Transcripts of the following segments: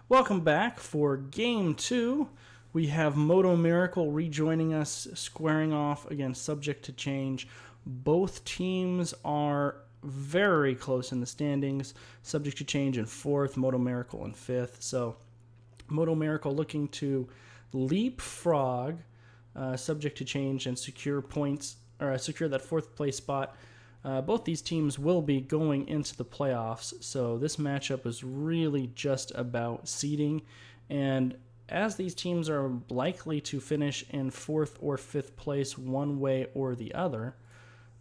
Welcome back for Game 2. We have Modo Miracle rejoining us, squaring off against Subject to Change. Both teams are very close in the standings. Subject to Change in 4th, Modo Miracle in 5th. So Modo Miracle looking to leapfrog Subject to Change and secure points, or secure that 4th place spot. Both these teams will be going into the playoffs, so this matchup is really just about seeding. And as these teams are likely to finish in 4th or 5th place one way or the other,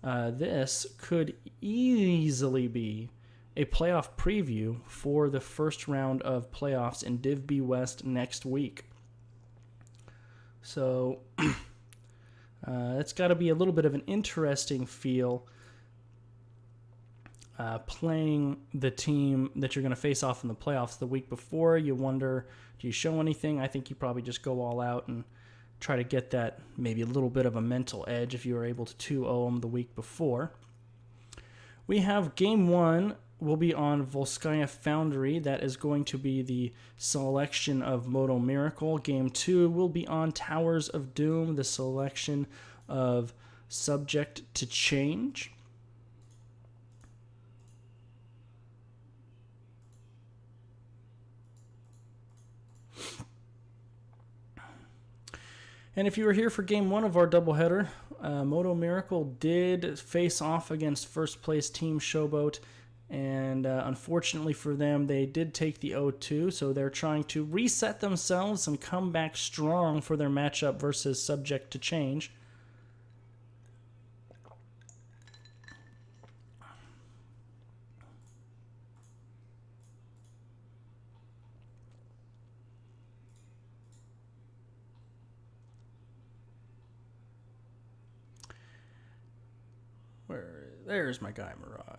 this could easily be a playoff preview for the first round of playoffs in Div B West next week. So it's got to be a little bit of an interesting feel. Playing the team that you're going to face off in the playoffs the week before. You wonder, do you show anything? I think you probably just go all out and try to get that maybe a little bit of a mental edge if you were able to 2-0 them the week before. We have Game 1 will be on Volskaya Foundry. That is going to be the selection of Modo Miracle. Game 2 will be on Towers of Doom, the selection of Subject to Change. And if you were here for Game 1 of our doubleheader, Modo Miracle did face off against first place Team Showboat, and unfortunately for them, they did take the 0-2, so they're trying to reset themselves and come back strong for their matchup versus Subject to Change. There's my guy, Murad.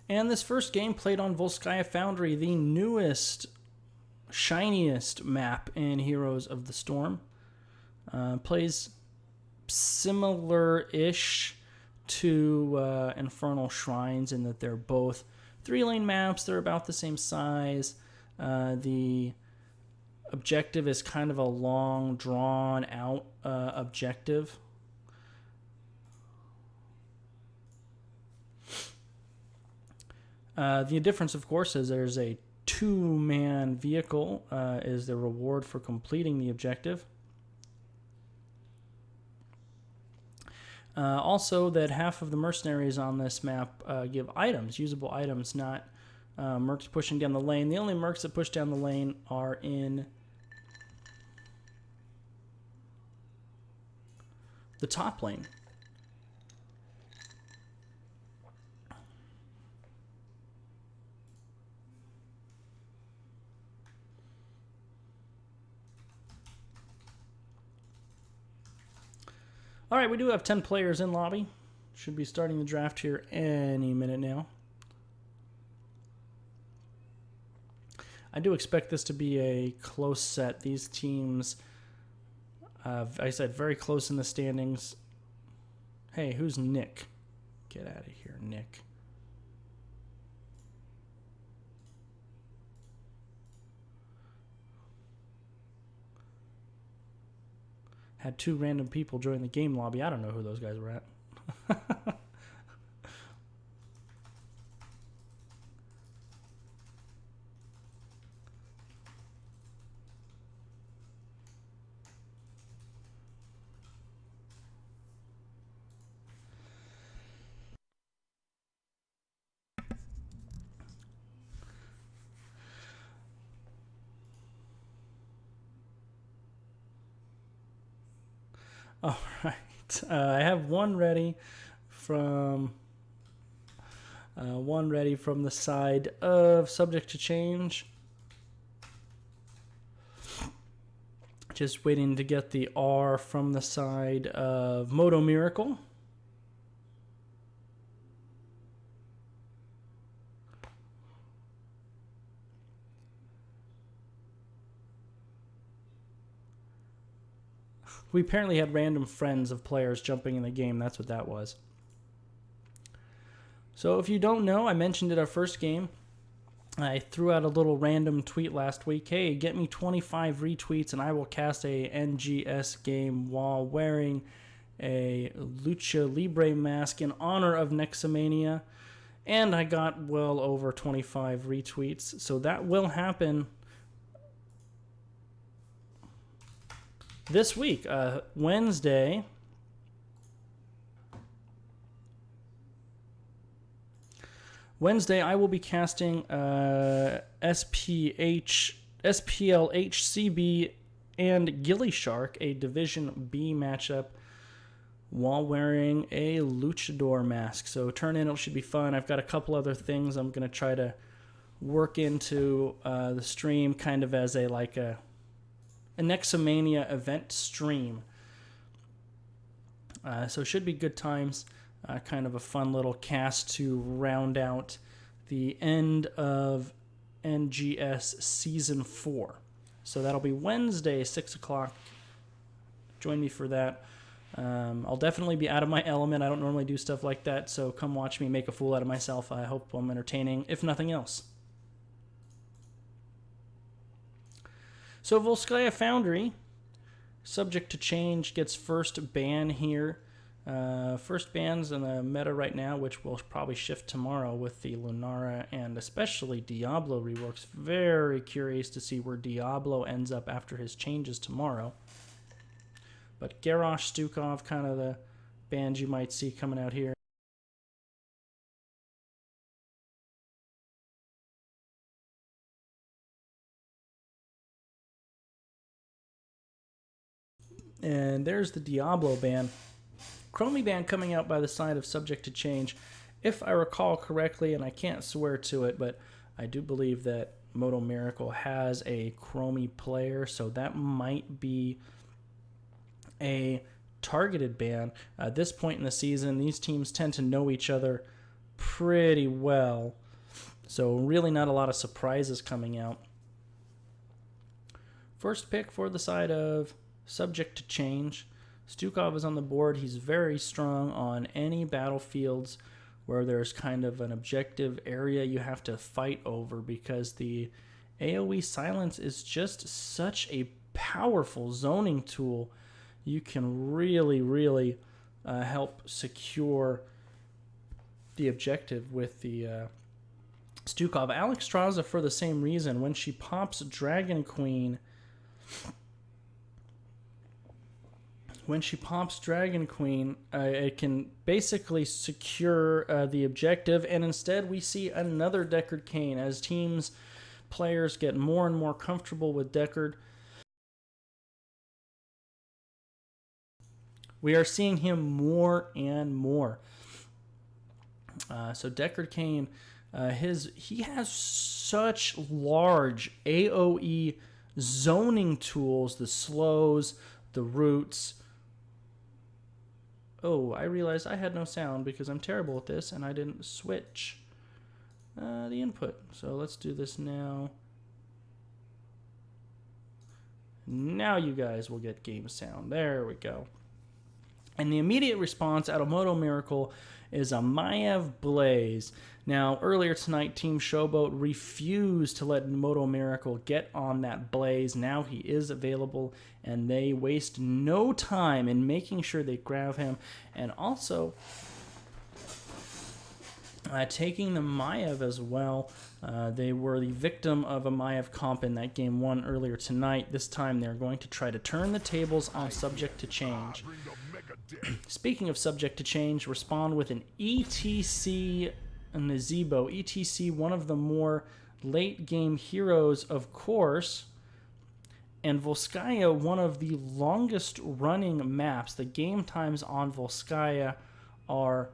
And this first game played on Volskaya Foundry, the newest, shiniest map in Heroes of the Storm. Plays similar-ish to Infernal Shrines in that they're both 3-lane maps. They're about the same size. The objective is kind of a long, drawn-out objective. The difference, of course, is there's a 2-man vehicle is the reward for completing the objective. Also, that half of the mercenaries on this map give items, usable items, not mercs pushing down the lane. The only mercs that push down the lane are in the top lane. All right, we do have 10 players in lobby. Should be starting the draft here any minute now. I do expect this to be a close set. These teams, I said, very close in the standings. Hey, who's Nick? Get out of here, Nick. Had 2 random people join the game lobby. I don't know who those guys were at. All right, I have one ready from the side of Subject to Change. Just waiting to get the R from the side of Modo Miracle. We apparently had random friends of players jumping in the game. That's what that was. So if you don't know, I mentioned it our first game. I threw out a little random tweet last week. Hey, get me 25 retweets and I will cast a NGS game while wearing a Lucha Libre mask in honor of Nexomania. And I got well over 25 retweets. So that will happen this week, Wednesday. Wednesday, I will be casting SPLHCB and Gilly Shark, a Division B matchup, while wearing a luchador mask. So turn in, it should be fun. I've got a couple other things I'm going to try to work into the stream kind of as a Nexomania event stream. So it should be good times. Kind of a fun little cast to round out the end of NGS Season 4. So that'll be Wednesday, 6 o'clock. Join me for that. I'll definitely be out of my element. I don't normally do stuff like that, so come watch me make a fool out of myself. I hope I'm entertaining, if nothing else. So Volskaya Foundry, subject to change, gets first ban here. First bans in the meta right now, which will probably shift tomorrow with the Lunara and especially Diablo reworks. Very curious to see where Diablo ends up after his changes tomorrow. But Garrosh, Stukov, kind of the bands you might see coming out here. And there's the Diablo ban. Chromie ban coming out by the side of subject to change. If I recall correctly, and I can't swear to it, but I do believe that Modo Miracle has a Chromie player, so that might be a targeted ban. At this point in the season, these teams tend to know each other pretty well, so really not a lot of surprises coming out. First pick for the side of subject to change. Stukov is on the board. He's very strong on any battlefields where there's kind of an objective area you have to fight over, because the AoE silence is just such a powerful zoning tool. You can really help secure the objective with the Stukov. Alex Straza, for the same reason, when she pops Dragon Queen, it can basically secure the objective, and instead we see another Deckard Cain as players get more and more comfortable with Deckard. We are seeing him more and more. So Deckard Cain, he has such large AoE zoning tools, the slows, the roots. Oh, I realized I had no sound because I'm terrible at this and I didn't switch the input. So let's do this now. Now you guys will get game sound. There we go. And the immediate response out of Modo Miracle is a Maiev Blaze. Now, earlier tonight, Team Showboat refused to let Modo Miracle get on that Blaze. Now he is available, and they waste no time in making sure they grab him. And also, taking the Maiev as well. They were the victim of a Maiev comp in that game 1 earlier tonight. This time they're going to try to turn the tables on subject to change. Speaking of subject to change, respond with an ETC Nazebo. ETC, one of the more late game heroes, of course. And Volskaya, one of the longest running maps. The game times on Volskaya are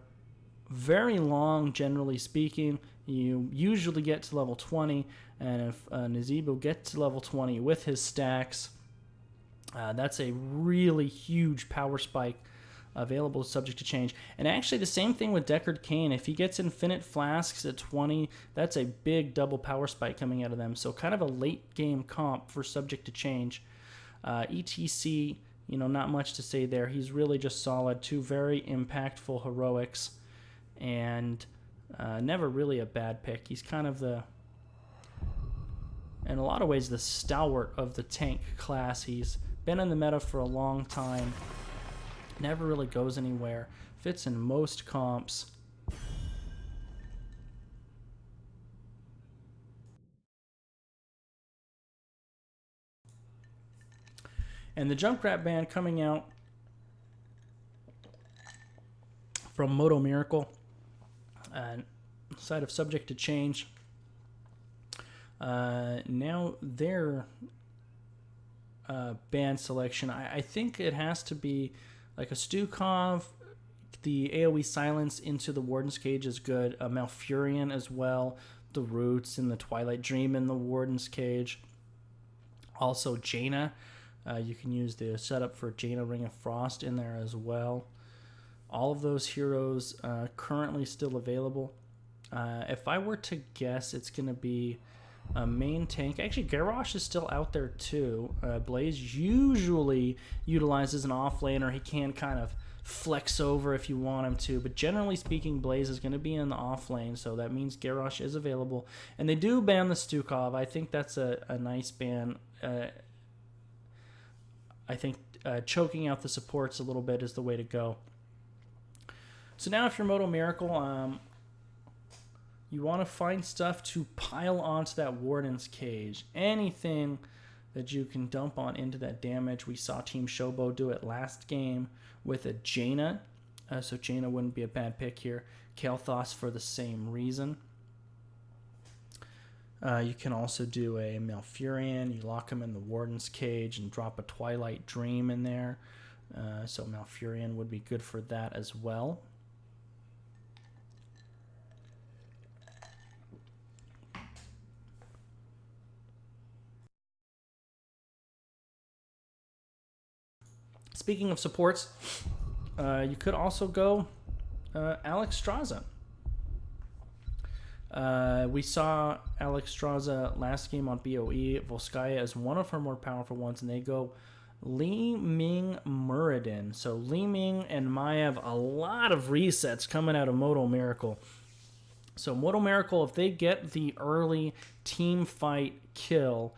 very long, generally speaking. You usually get to level 20, and if Nazebo gets to level 20 with his stacks, that's a really huge power spike available subject to change. And actually the same thing with Deckard Cain. If he gets infinite flasks at 20, that's a big double power spike coming out of them. So kind of a late game comp for subject to change. ETC, not much to say there. He's really just solid. 2 very impactful heroics, and never really a bad pick. He's kind of the in a lot of ways the stalwart of the tank class. He's been in the meta for a long time, never really goes anywhere, fits in most comps. And the Junkrat ban coming out from Modo Miracle, side of Subject to Change. Now their band selection, I think it has to be like a Stukov. The AoE silence into the Warden's Cage is good. A Malfurion as well. The Roots and the Twilight Dream in the Warden's Cage. Also Jaina. You can use the setup for Jaina Ring of Frost in there as well. All of those heroes currently still available. If I were to guess, it's going to be a main tank. Actually, Garrosh is still out there too. Blaze usually utilizes an offlaner. He can kind of flex over if you want him to, but generally speaking, Blaze is going to be in the off lane, so that means Garrosh is available. And they do ban the Stukov. I think that's a nice ban. I think choking out the supports a little bit is the way to go. So now if you're Modo Miracle, you want to find stuff to pile onto that Warden's Cage. Anything that you can dump on into that damage. We saw Team Shobo do it last game with a Jaina. So Jaina wouldn't be a bad pick here. Kael'thas for the same reason. You can also do a Malfurion. You lock him in the Warden's Cage and drop a Twilight Dream in there. So Malfurion would be good for that as well. Speaking of supports, you could also go Alex Straza. We saw Alex Straza last game on BOE. Volskaya is one of her more powerful ones, and they go Li Ming Muradin. So Li Ming and Maiev, a lot of resets coming out of Modo Miracle. So Modo Miracle, if they get the early team fight kill,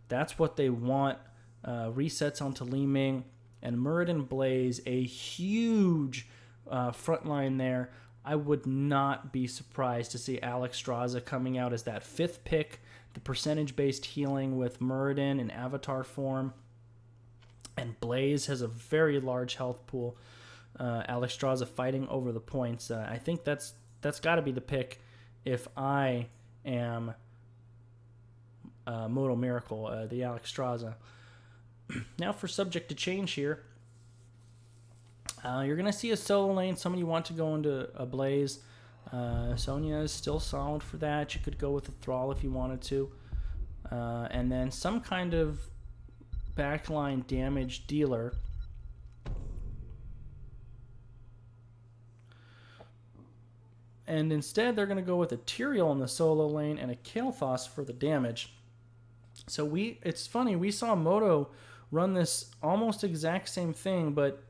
that's what they want. Resets onto Li Ming and Muradin Blaze, a huge front line there. I would not be surprised to see Alex Straza coming out as that 5th pick, the percentage-based healing with Muradin in avatar form. And Blaze has a very large health pool. Alex Straza fighting over the points. I think that's got to be the pick if I am Modo Miracle, the Alex Straza. Now for Subject to Change here. You're going to see a solo lane. Some of you want to go into a Blaze. Sonya is still solid for that. You could go with a Thrall if you wanted to. And then some kind of backline damage dealer. And instead, they're going to go with a Tyrael in the solo lane and a Kael'thas for the damage. So it's funny, we saw Modo run this almost exact same thing, but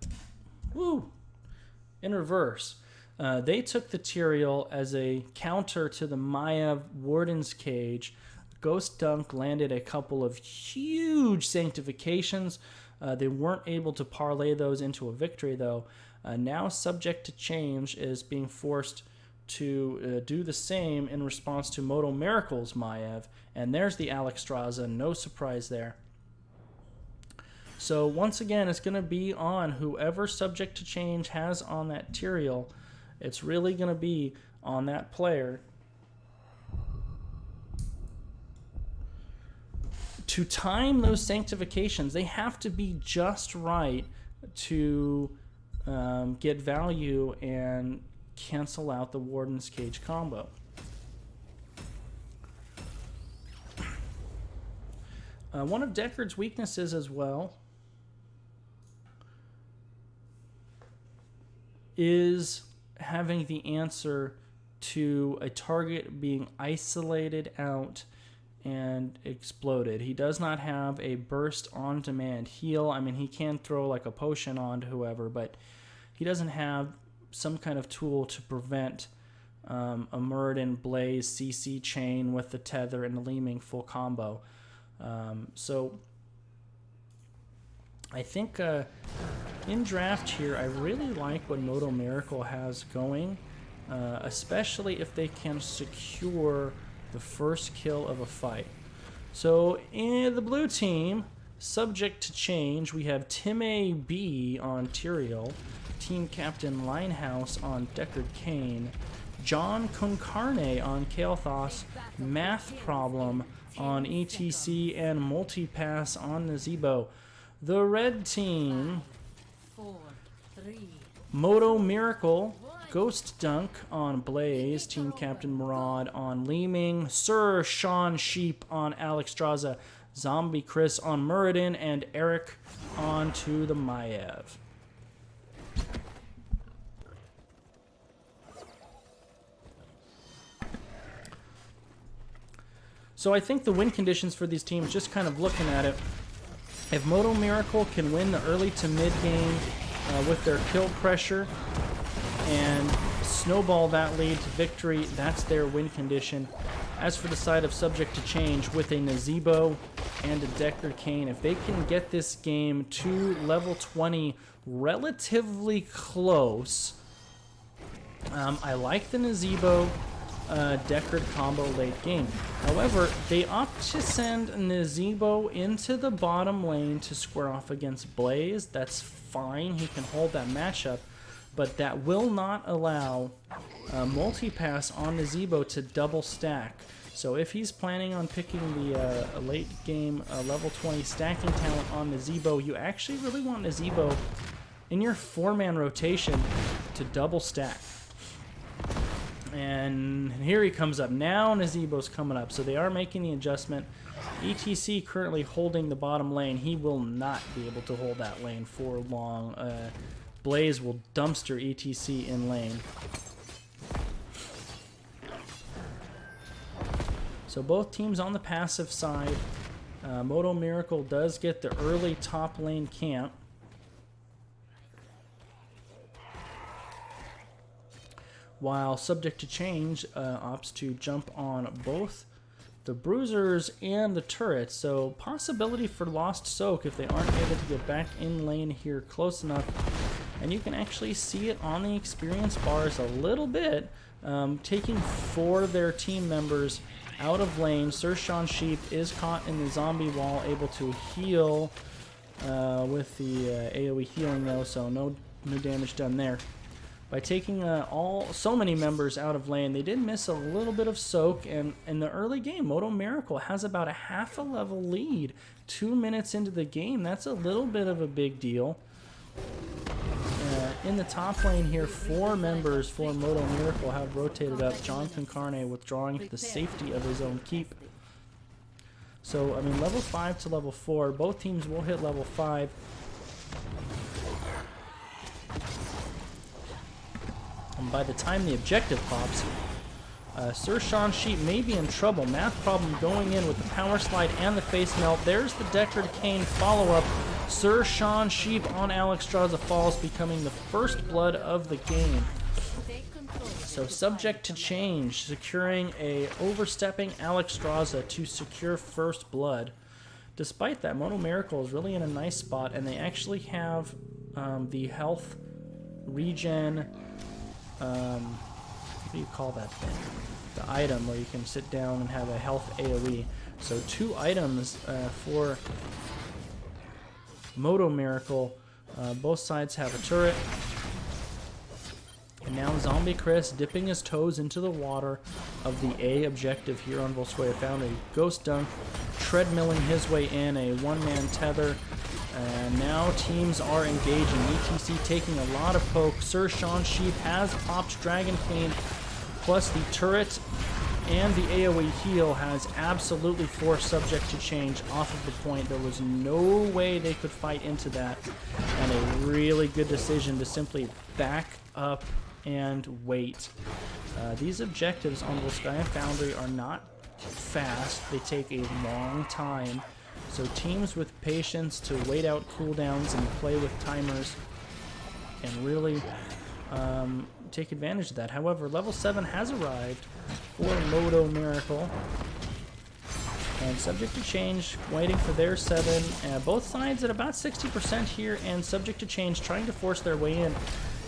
in reverse. They took the Tyrael as a counter to the Maiev Warden's Cage. Ghost Dunk landed a couple of huge sanctifications. They weren't able to parlay those into a victory, though. Now Subject to Change is being forced to do the same in response to Modo Miracle's Maiev. And there's the Alex Straza, no surprise there. So once again, it's going to be on whoever Subject to Change has on that Tyrael. It's really going to be on that player to time those sanctifications. They have to be just right to get value and cancel out the Warden's Cage combo. One of Deckard's weaknesses as well is having the answer to a target being isolated out and exploded. He does not have a burst on demand heal. I mean, he can throw like a potion on to whoever, but he doesn't have some kind of tool to prevent a Muradin Blaze CC chain with the tether and the Li Ming full combo. So I think in draft here, I really like what Modo Miracle has going, especially if they can secure the first kill of a fight. So in the blue team, subject to change, we have Tim A. B on Tyrael, Team Captain Linehouse on Deckard Cain, John Concarne on Kael'thas, Math Problem on ETC, and Multipass on Nazebo. The red team, 4, 3, Modo Miracle, Ghost Dunk on Blaze, Team Captain Murad on Leeming, Sir Sean Sheep on Alexstrasza, Zombie Chris on Muradin, and Eric on to the Maiev. So I think the win conditions for these teams, just kind of looking at it, if Modo Miracle can win the early to mid game with their kill pressure and snowball that lead to victory, that's their win condition. As for the side of subject to change, with a Nazebo and a Deckard Cain, if they can get this game to level 20 relatively close, I like the Nazebo Deckard combo late game. However, they opt to send Nazebo into the bottom lane to square off against Blaze. That's fine, he can hold that matchup, but that will not allow Multipass on Nazebo to double stack. So if he's planning on picking the late game level 20 stacking talent on Nazebo, you actually really want Nazebo in your 4-man rotation to double stack. And here he comes up. Now Nazebo's coming up. So they are making the adjustment. ETC currently holding the bottom lane. He will not be able to hold that lane for long. Blaze will dumpster ETC in lane. So both teams on the passive side. Modo Miracle does get the early top lane camp. While subject to change opts to jump on both the bruisers and the turrets. So possibility for lost soak if they aren't able to get back in lane here close enough. And you can actually see it on the experience bars a little bit, taking 4 of their team members out of lane. Sir Sean Sheep is caught in the zombie wall, able to heal with the AoE healing though, so no damage done there. By taking so many members out of lane, they did miss a little bit of soak, and in the early game, Modo Miracle has about a half a level lead 2 minutes into the game. That's a little bit of a big deal. In the top lane here, 4 members for Modo Miracle have rotated up. John Concarne withdrawing to the safety of his own keep. So, I mean, level 5 to level 4, both teams will hit level 5. And by the time the objective pops, Sir Sean Sheep may be in trouble. Math Problem going in with the power slide and the face melt. There's the Deckard Cain follow-up. Sir Sean Sheep on Alexstrasza falls, becoming the first blood of the game. So subject to change, securing a overstepping Alexstrasza to secure first blood. Despite that, Modo Miracle is really in a nice spot, and they actually have the health regen. What do you call that thing? The item where you can sit down and have a health AoE. So 2 items for Modo Miracle. Both sides have a turret. And now Zombie Chris dipping his toes into the water of the A objective here on Volskoye Foundry. Ghost Dunk treadmilling his way in, a 1-man tether. And now teams are engaging. ETC taking a lot of poke. Sir Sean Sheep has popped Dragon Cain, plus the turret and the AoE heal has absolutely forced subject to change off of the point. There was no way they could fight into that, and a really good decision to simply back up and wait. These objectives on Volskoye Foundry are not fast. They take a long time. So teams with patience to wait out cooldowns and play with timers can really take advantage of that. However, level 7 has arrived for Modo Miracle. And Subject to Change waiting for their 7. Both sides at about 60% here, and Subject to Change trying to force their way in.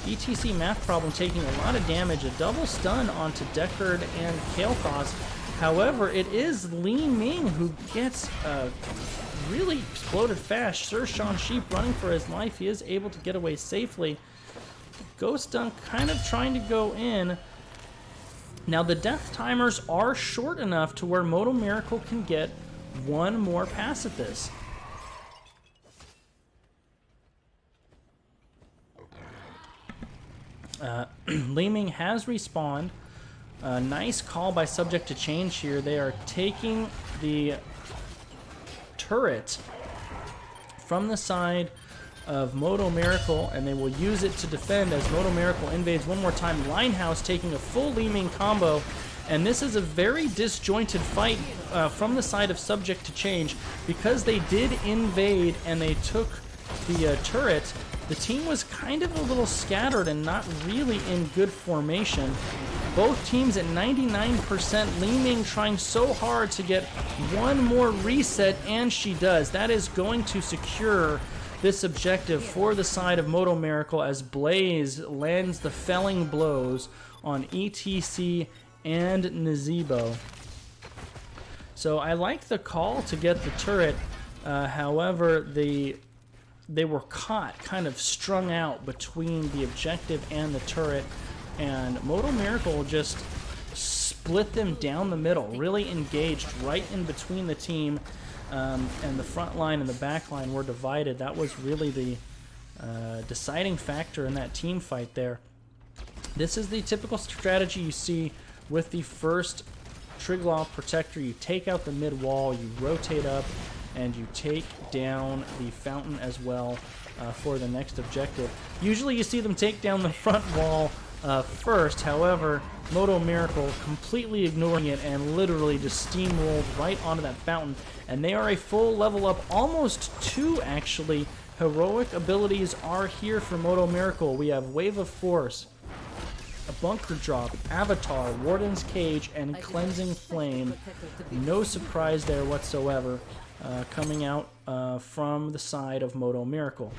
ETC Math Problem taking a lot of damage, a double stun onto Deckard and Kael'thas. However, it is Li Ming who gets really exploded fast. Sir Sean Sheep running for his life. He is able to get away safely. Ghost Dunk kind of trying to go in. Now, the death timers are short enough to where Modo Miracle can get one more pass at this. Li Ming has respawned. Nice call by Subject to Change here. They are taking the turret from the side of Modo Miracle, and they will use it to defend as Modo Miracle invades one more time. Linehouse taking a full Li Ming combo, and this is a very disjointed fight from the side of Subject to Change. Because they did invade and they took the turret, the team was kind of a little scattered and not really in good formation. Both teams at 99%. Li Ming trying so hard to get one more reset, and she does. That is going to secure this objective for the side of Modo Miracle as Blaze lands the felling blows on ETC and Nazeebo. So I like the call to get the turret. However, they were caught, kind of strung out between the objective and the turret, and Modo Miracle just split them down the middle, really engaged right in between the team, and the front line and the back line were divided. That was really the deciding factor in that team fight there. This is the typical strategy you see with the first Triglav Protector. You take out the mid wall, you rotate up, and you take down the fountain as well for the next objective. Usually you see them take down the front wall first. However, Modo Miracle completely ignoring it and literally just steamrolled right onto that fountain. And they are a full level up, almost 2 actually. Heroic abilities are here for Modo Miracle. We have Wave of Force, a Bunker Drop, Avatar, Warden's Cage, and Cleansing Flame. No surprise there whatsoever coming out from the side of Modo Miracle.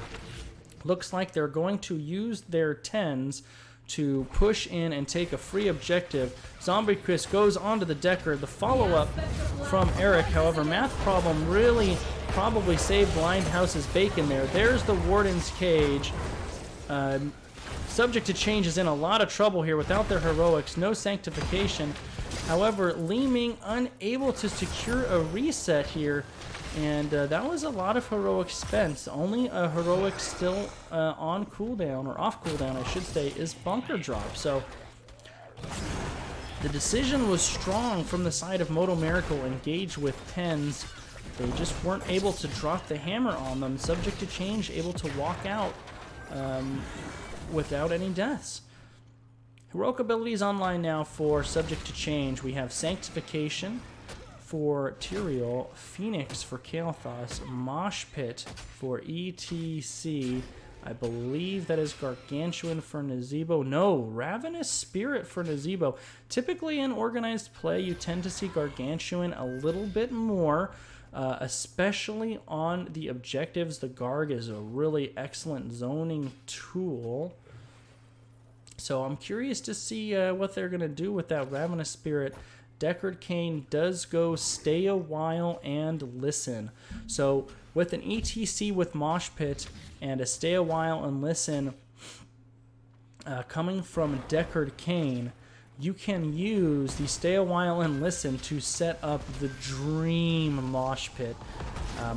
Looks like they're going to use their 10s to push in and take a free objective. Zombie Chris goes onto the Decker. The follow-up from Eric, however, Math Problem really probably saved Blindhouse's bacon there. There's the Warden's Cage. Subject to Change is in a lot of trouble here without their heroics. No Sanctification. However, Li Ming unable to secure a reset here, and that was a lot of heroic spent. Only a heroic still on cooldown, or off cooldown I should say, is Bunker Drop. So the decision was strong from the side of Modo Miracle. Engage with 10s. They just weren't able to drop the hammer on them. Subject to Change able to walk out without any deaths. Heroic abilities online now for Subject to Change. We have Sanctification for Tyrael, Phoenix for Kael'thas, Mosh Pit for ETC. I believe that is Gargantuan for Nazeebo. No, Ravenous Spirit for Nazeebo. Typically in organized play, you tend to see Gargantuan a little bit more, especially on the objectives. The Garg is a really excellent zoning tool. So I'm curious to see what they're going to do with that Ravenous Spirit. Deckard Cain does go Stay a While and Listen. So with an ETC with Mosh Pit and a Stay a While and Listen coming from Deckard Cain, you can use the Stay a While and Listen to set up the dream Mosh Pit.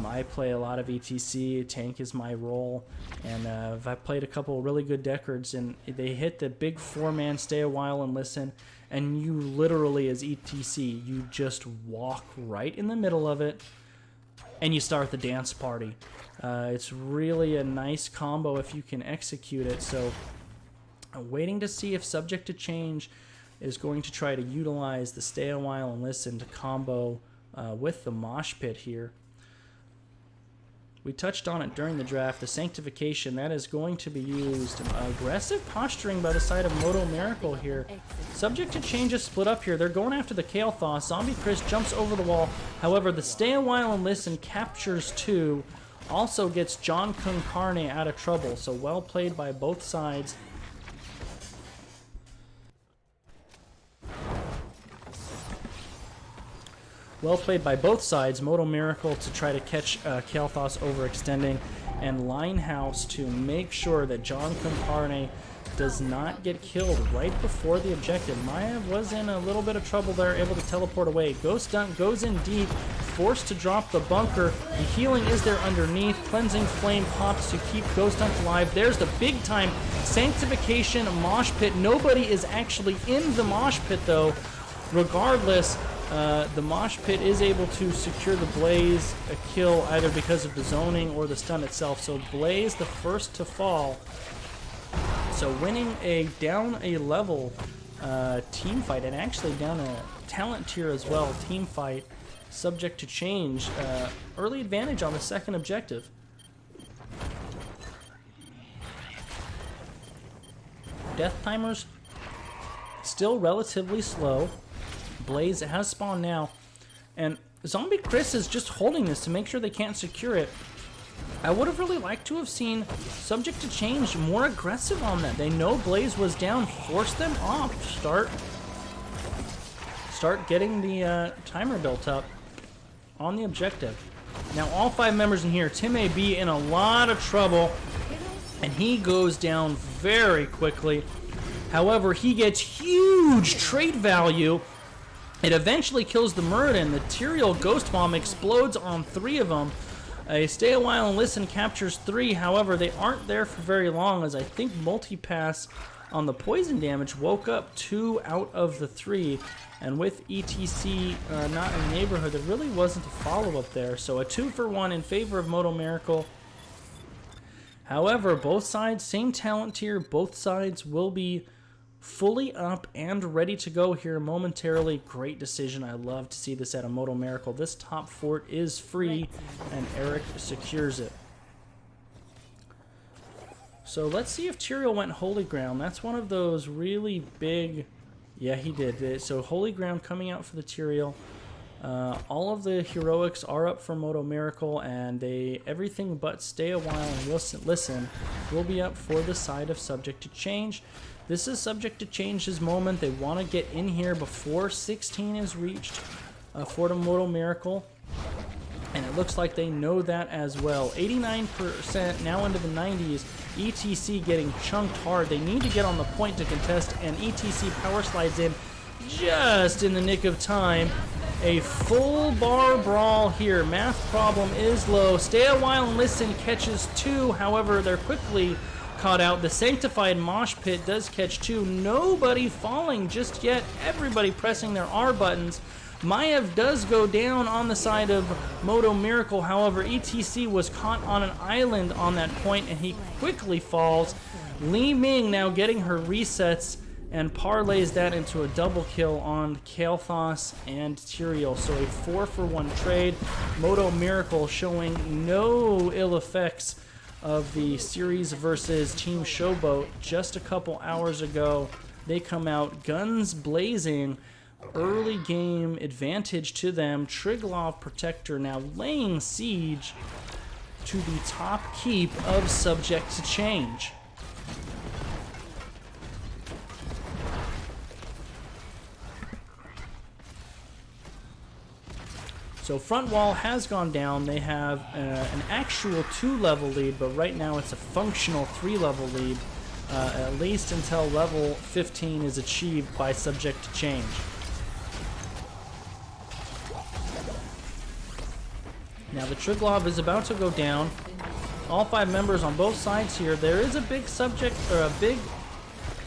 I play a lot of ETC, tank is my role, and I've played a couple of really good Deckards, and they hit the big 4-man Stay a While and Listen, and you literally, as ETC, you just walk right in the middle of it, and you start the dance party. It's really a nice combo if you can execute it, so I'm waiting to see if Subject to Change is going to try to utilize the Stay a While and Listen to combo with the Mosh Pit here. We touched on it during the draft. The Sanctification, that is going to be used. Aggressive posturing by the side of Modo Miracle here. Subject to Change is split up here. They're going after the Kael'thas. Zombie Chris jumps over the wall. However, the Stay a While and Listen captures 2. Also gets John Kung Carne out of trouble. So well played by both sides. Well played by both sides. Modo Miracle to try to catch Kael'thas overextending, and Linehouse to make sure that John Carne does not get killed right before the objective. Maiev was in a little bit of trouble there, able to teleport away. Ghost Dunk goes in deep, forced to drop the bunker. The healing is there underneath. Cleansing Flame pops to keep Ghost Dunk alive. There's the big time Sanctification mosh pit. Nobody is actually in the mosh pit though. Regardless, the mosh pit is able to secure the Blaze a kill either because of the zoning or the stun itself. So Blaze the first to fall. So winning a down a level team fight, and actually down a talent tier as well, team fight, subject to change. Early advantage on the second objective. Death timers still relatively slow. Blaze has spawned now, and Zombie Chris is just holding this to make sure they can't secure it. I would have really liked to have seen Subject to Change more aggressive on that. They know Blaze was down, force them off, start getting the timer built up on the objective. Now all 5 members in here, Tim AB in a lot of trouble, and he goes down very quickly. However, he gets huge trade value. It eventually kills the Muradin. The Tyrael Ghost Bomb explodes on 3 of them. A Stay a While and Listen captures 3. However, they aren't there for very long, as I think Multipass on the poison damage woke up 2 out of the 3. And with ETC not in the neighborhood, there really wasn't a follow-up there. So a 2-for-1 in favor of Modo Miracle. However, both sides, same talent tier, both sides will be fully up and ready to go here momentarily. Great decision. I love to see this at a Modo Miracle. This top fort is free, and Eric secures it. So let's see if Tyrael went Holy Ground. That's one of those really big... Yeah, he did. So Holy Ground coming out for the Tyrael. All of the heroics are up for Modo Miracle, and everything but Stay a While and Listen will be up for the side of Subject to Change. This is Subject to Change's moment. They want to get in here before 16 is reached for the Modo Miracle. And it looks like they know that as well. 89% now into the 90s. ETC getting chunked hard. They need to get on the point to contest, and ETC power slides in just in the nick of time. A full bar brawl here. Math problem is low. Stay a While and Listen catches 2. However, they're quickly caught out. The Sanctified Mosh Pit does catch 2. Nobody falling just yet. Everybody pressing their R buttons. Maiev does go down on the side of Modo Miracle. However, ETC was caught on an island on that point, and he quickly falls. Li Ming now getting her resets and parlays that into a double kill on Kael'thas and Tyrael. So a 4-for-1 trade. Modo Miracle showing no ill effects of the series versus Team Showboat just a couple hours ago. They come out guns blazing. Early game advantage to them. Triglav Protector now laying siege to the top keep of Subject to Change. So front wall has gone down. They have an actual 2-level lead, but right now it's a functional 3-level lead, at least until level 15 is achieved by Subject to Change. Now the Triglav is about to go down. All 5 members on both sides here. There is a big subject, or a big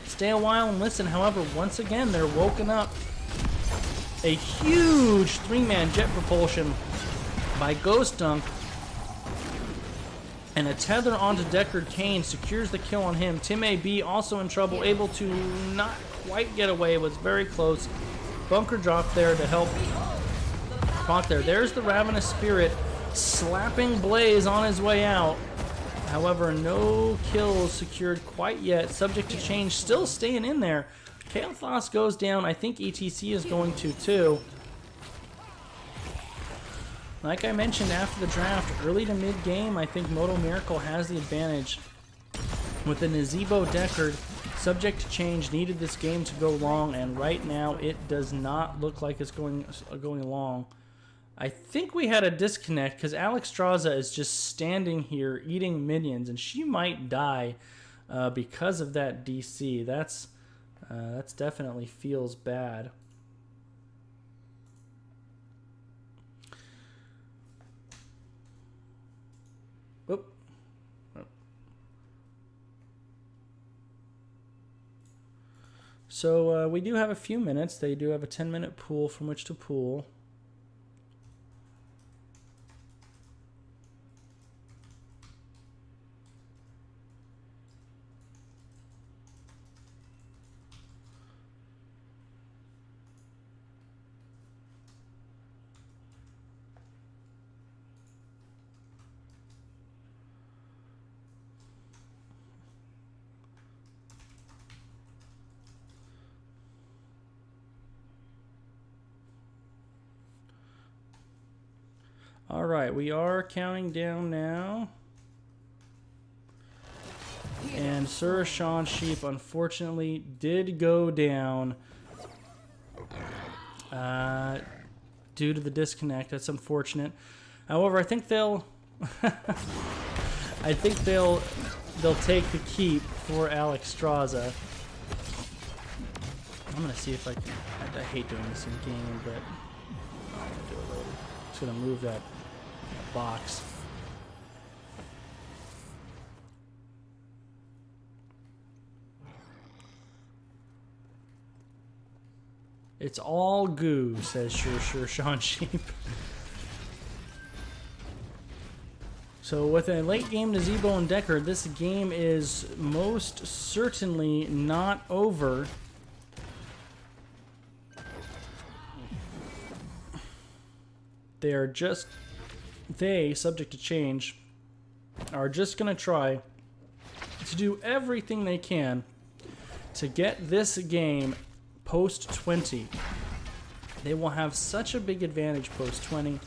Stay a While and Listen. However, once again, they're woken up. A huge 3-man jet propulsion by Ghost Dunk. And a tether onto Deckard Cain secures the kill on him. Tim AB also in trouble, able to not quite get away. It was very close. Bunker drop there to help Proc there. There's the Ravenous Spirit slapping Blaze on his way out. However, no kills secured quite yet. Subject to change, still staying in there. Kael'thas goes down. I think ETC is going to too. Like I mentioned after the draft, early to mid game, I think Modo Miracle has the advantage. With the Nazebo Deckard, Subject to Change needed this game to go long, and right now it does not look like it's going long. I think we had a disconnect because Alexstrasza is just standing here eating minions, and she might die because of that DC. That's definitely feels bad. Oop. So we do have a few minutes. They do have a 10-minute pool from which to pool. All right, we are counting down now. And Sir Sean Sheep, unfortunately, did go down due to the disconnect. That's unfortunate. However, I think they'll they'll take the keep for Alexstrasza. I'm gonna see if I can. I hate doing this in game, but I'm gonna do it later. Just gonna move that box. It's all goo, says Sure Sean Sheep. So with a late game to Nazebo and Deckard, this game is most certainly not over. They are just, subject to change, are just going to try to do everything they can to get this game post 20. They will have such a big advantage post 20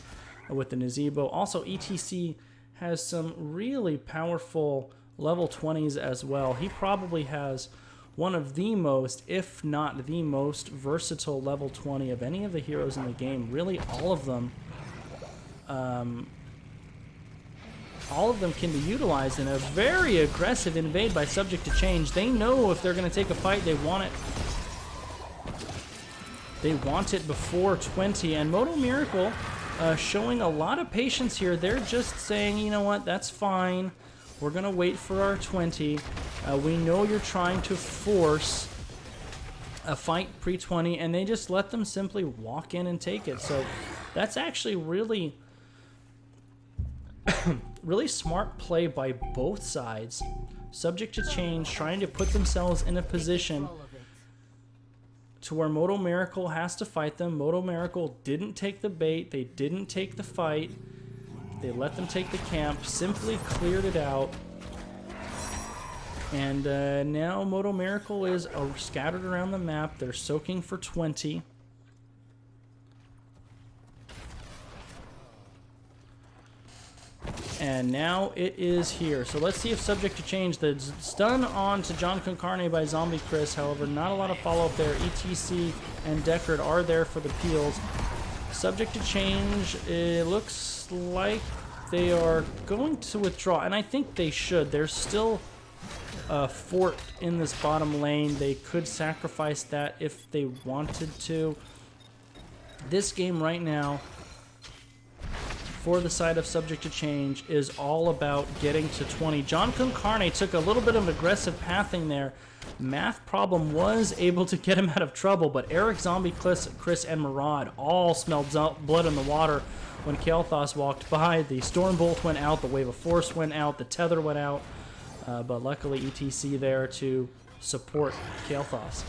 with the Nazebo. Also, ETC has some really powerful level 20s as well. He probably has one of the most, if not the most, versatile level 20 of any of the heroes in the game. Really, all of them can be utilized in a very aggressive invade by Subject to Change. They know if they're going to take a fight, they want it. They want it before 20, and Modo Miracle showing a lot of patience here. They're just saying, you know what, that's fine. We're going to wait for our 20. We know you're trying to force a fight pre-20, and they just let them simply walk in and take it. So that's actually really, really smart play by both sides. Subject to Change, trying to put themselves in a position to where Modo Miracle has to fight them. Modo Miracle didn't take the bait. They didn't take the fight. They let them take the camp, simply cleared it out. And now Modo Miracle is scattered around the map. They're soaking for 20. And now it is here. So let's see if Subject to Change. The stun on to John Concarne by Zombie Chris. However, not a lot of follow-up there. ETC and Deckard are there for the peels. Subject to Change, it looks like they are going to withdraw. And I think they should. There's still a fort in this bottom lane. They could sacrifice that if they wanted to. This game right now, for the side of Subject to Change, is all about getting to 20. John Concarne took a little bit of aggressive pathing there. Math Problem was able to get him out of trouble, but Eric, Zombie, Chris, and Murad all smelled blood in the water when Kael'thas walked by. The Stormbolt went out, the Wave of Force went out, the Tether went out, but luckily ETC there to support Kael'thas.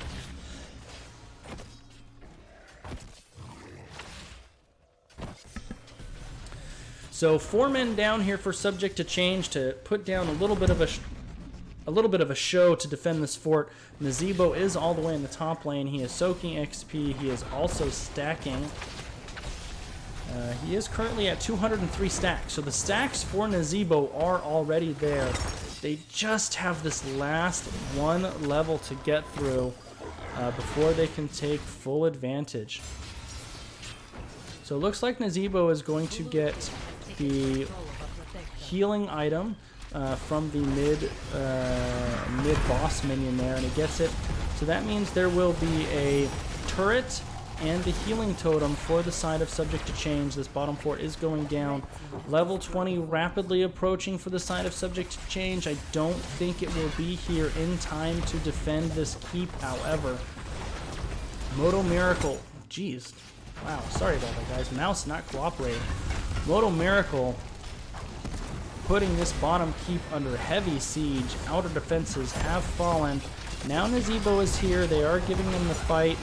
So 4 men down here for Subject to Change to put down a little bit of a show to defend this fort. Nazebo is all the way in the top lane. He is soaking XP. He is also stacking. He is currently at 203 stacks. So the stacks for Nazebo are already there. They just have this last one level to get through before they can take full advantage. So it looks like Nazebo is going to get the healing item from the mid boss minion there, and he gets it. So that means there will be a turret and the healing totem for the side of Subject to Change. This bottom fort is going down. Level 20 rapidly approaching for the side of Subject to Change. I don't think it will be here in time to defend this keep, however. Modo Miracle. Jeez. Wow, sorry about that, guys. Mouse not cooperating. Modo Miracle putting this bottom keep under heavy siege. Outer defenses have fallen. Now Nazebo is here. They are giving him the fight.